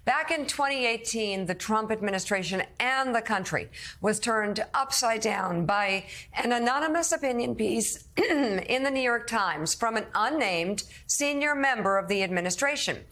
Back in 2018, the Trump administration and the country was turned upside down by an anonymous opinion piece in the New York Times from an unnamed senior member of the administration.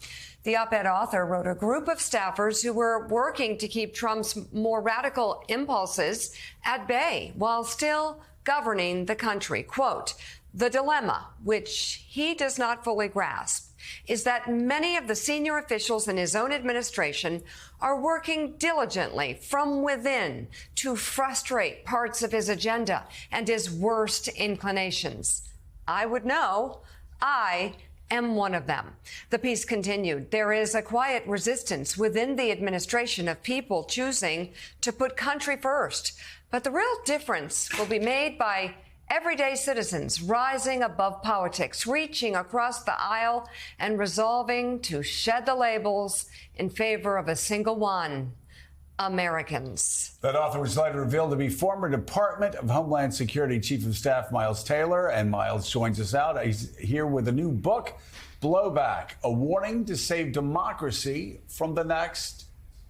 The op-ed author wrote a group of staffers who were working to keep Trump's more radical impulses at bay while still governing the country. Quote, "The dilemma, which he does not fully grasp, is that many of the senior officials in his own administration are working diligently from within to frustrate parts of his agenda and his worst inclinations. I would know. I am one of them." The piece continued, "There is a quiet resistance within the administration of people choosing to put country first. But the real difference will be made by everyday citizens rising above politics, reaching across the aisle and resolving to shed the labels in favor of a single one: Americans." That author was later revealed to be former Department of Homeland Security Chief of Staff Miles Taylor. And Miles joins us out. He's here with a new book, Blowback, a warning to save democracy from the next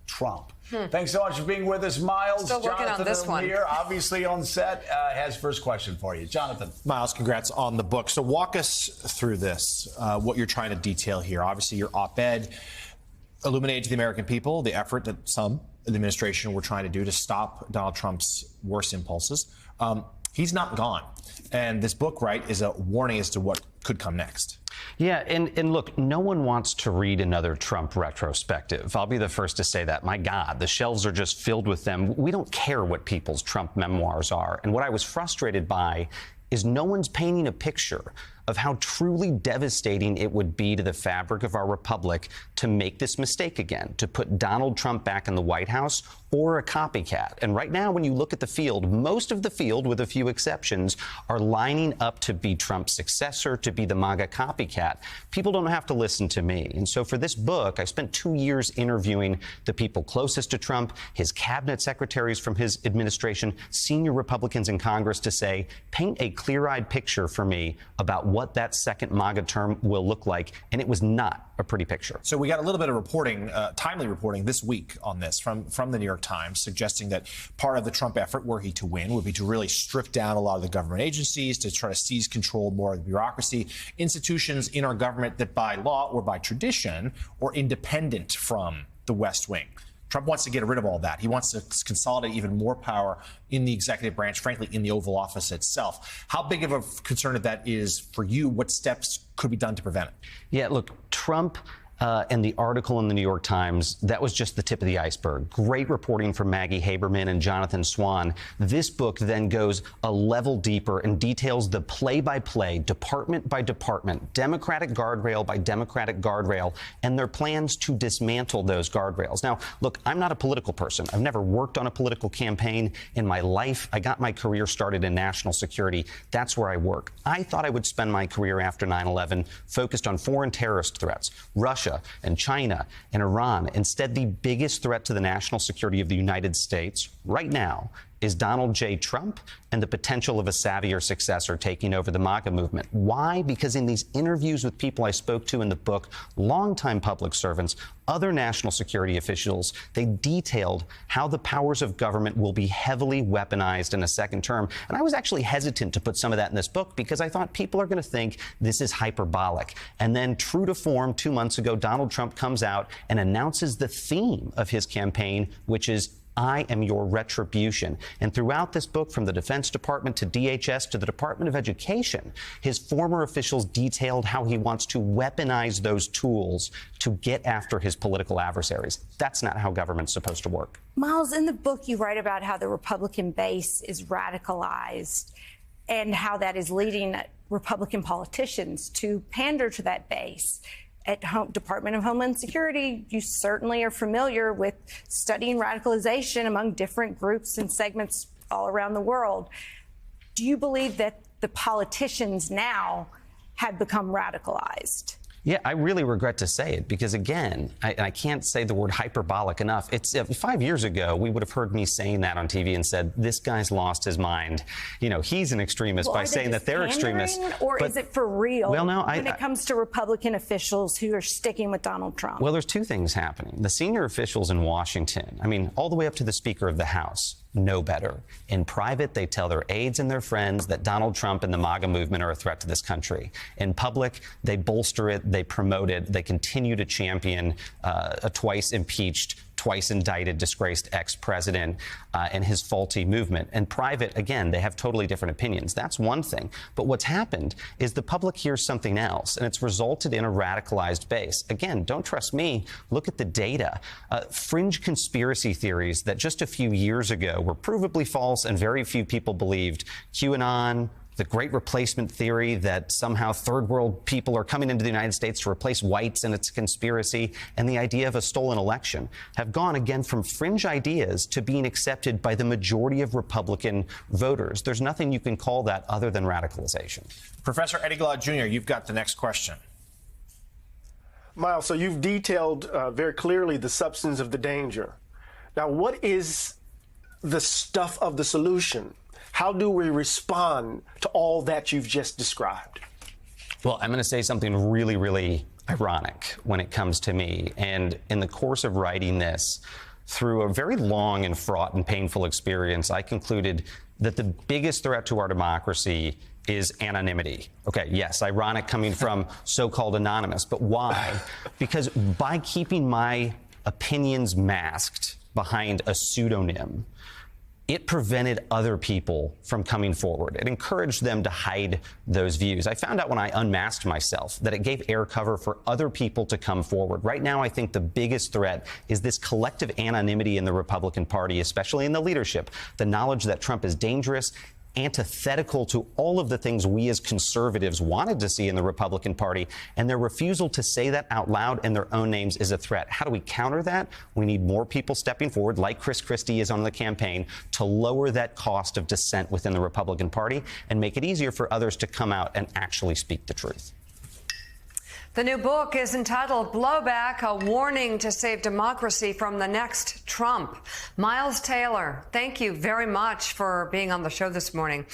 Trump. Thanks so much for being with us, Miles. Still working Jonathan on this one. Here, obviously on set, has first question for you. Jonathan. Miles, congrats on the book. So walk us through this, what you're trying to detail here. Obviously, your op-ed illuminated to the American people the effort that some in the administration were trying to do to stop Donald Trump's worst impulses. He's not gone. And this book, right, is a warning as to what could come next. Yeah, and look, no one wants to read another Trump retrospective. I'll be the first to say that. My God, the shelves are just filled with them. We don't care what people's Trump memoirs are. And what I was frustrated by is no one's painting a picture of how truly devastating it would be to the fabric of our republic to make this mistake again, to put Donald Trump back in the White House or a copycat. And right now, when you look at the field, most of the field, with a few exceptions, are lining up to be Trump's successor, to be the MAGA copycat. People don't have to listen to me. And so for this book, I spent 2 years interviewing the people closest to Trump, his cabinet secretaries from his administration, senior Republicans in Congress, to say, paint a clear-eyed picture for me about what that second MAGA term will look like. And it was not a pretty picture. So we got a little bit of reporting, timely reporting this week on this from the New York Times, suggesting that part of the Trump effort, were he to win, would be to really strip down a lot of the government agencies, to try to seize control more of the bureaucracy, institutions in our government that by law or by tradition are independent from the West Wing. Trump wants to get rid of all that. He wants to consolidate even more power in the executive branch, frankly, in the Oval Office itself. How big of a concern of that is for you? What steps could be done to prevent it? Yeah, look, Trump and the article in the New York Times, that was just the tip of the iceberg. Great reporting from Maggie Haberman and Jonathan Swan. This book then goes a level deeper and details the play-by-play, department by department, Democratic guardrail by Democratic guardrail, and their plans to dismantle those guardrails. Now, look, I'm not a political person. I've never worked on a political campaign in my life. I got my career started in national security. That's where I work. I thought I would spend my career after 9/11 focused on foreign terrorist threats, Russia and China and Iran. Instead, the biggest threat to the national security of the United States right now is Donald J. Trump and the potential of a savvier successor taking over the MAGA movement. Why? Because in these interviews with people I spoke to in the book, longtime public servants, other national security officials, they detailed how the powers of government will be heavily weaponized in a second term. And I was actually hesitant to put some of that in this book because I thought people are going to think this is hyperbolic. And then, true to form, 2 months ago, Donald Trump comes out and announces the theme of his campaign, which is I am your retribution. And throughout this book, from the Defense Department to DHS to the Department of Education, his former officials detailed how he wants to weaponize those tools to get after his political adversaries. That's not how government's supposed to work. Miles, in the book, you write about how the Republican base is radicalized and how that is leading Republican politicians to pander to that base. At Department of Homeland Security, you certainly are familiar with studying radicalization among different groups and segments all around the world. Do you believe that the politicians now have become radicalized? Yeah, I really regret to say it because, again, I can't say the word hyperbolic enough. It's 5 years ago, we would have heard me saying that on TV and said, this guy's lost his mind. You know, he's an extremist by saying that they're extremists. Or is it for real when it comes to Republican officials who are sticking with Donald Trump? Well, there's two things happening. The senior officials in Washington, I mean, all the way up to the Speaker of the House, know better. In private, they tell their aides and their friends that Donald Trump and the MAGA movement are a threat to this country. In public, they bolster it, they promote it, they continue to champion a twice impeached, twice indicted, disgraced ex-president and his faulty movement. In private, again, they have totally different opinions. That's one thing. But what's happened is the public hears something else, and it's resulted in a radicalized base. Again, don't trust me. Look at the data. Fringe conspiracy theories that just a few years ago were provably false and very few people believed. QAnon, the great replacement theory that somehow third world people are coming into the United States to replace whites and it's a conspiracy, and the idea of a stolen election have gone again from fringe ideas to being accepted by the majority of Republican voters. There's nothing you can call that other than radicalization. Professor Eddie Glaude Jr., you've got the next question. Miles, so you've detailed very clearly the substance of the danger. Now, what is the stuff of the solution? How do we respond to all that you've just described? Well, I'm going to say something really, really ironic when it comes to me. And in the course of writing this, through a very long and fraught and painful experience, I concluded that the biggest threat to our democracy is anonymity. Okay, yes, ironic coming from so-called anonymous, but why? Because by keeping my opinions masked behind a pseudonym, it prevented other people from coming forward. It encouraged them to hide those views. I found out when I unmasked myself that it gave air cover for other people to come forward. Right now, I think the biggest threat is this collective anonymity in the Republican Party, especially in the leadership. The knowledge that Trump is dangerous, antithetical to all of the things we as conservatives wanted to see in the Republican Party, and their refusal to say that out loud in their own names is a threat. How do we counter that? We need more people stepping forward, like Chris Christie is on the campaign, to lower that cost of dissent within the Republican Party and make it easier for others to come out and actually speak the truth. The new book is entitled Blowback, a warning to save democracy from the next Trump. Miles Taylor, thank you very much for being on the show this morning.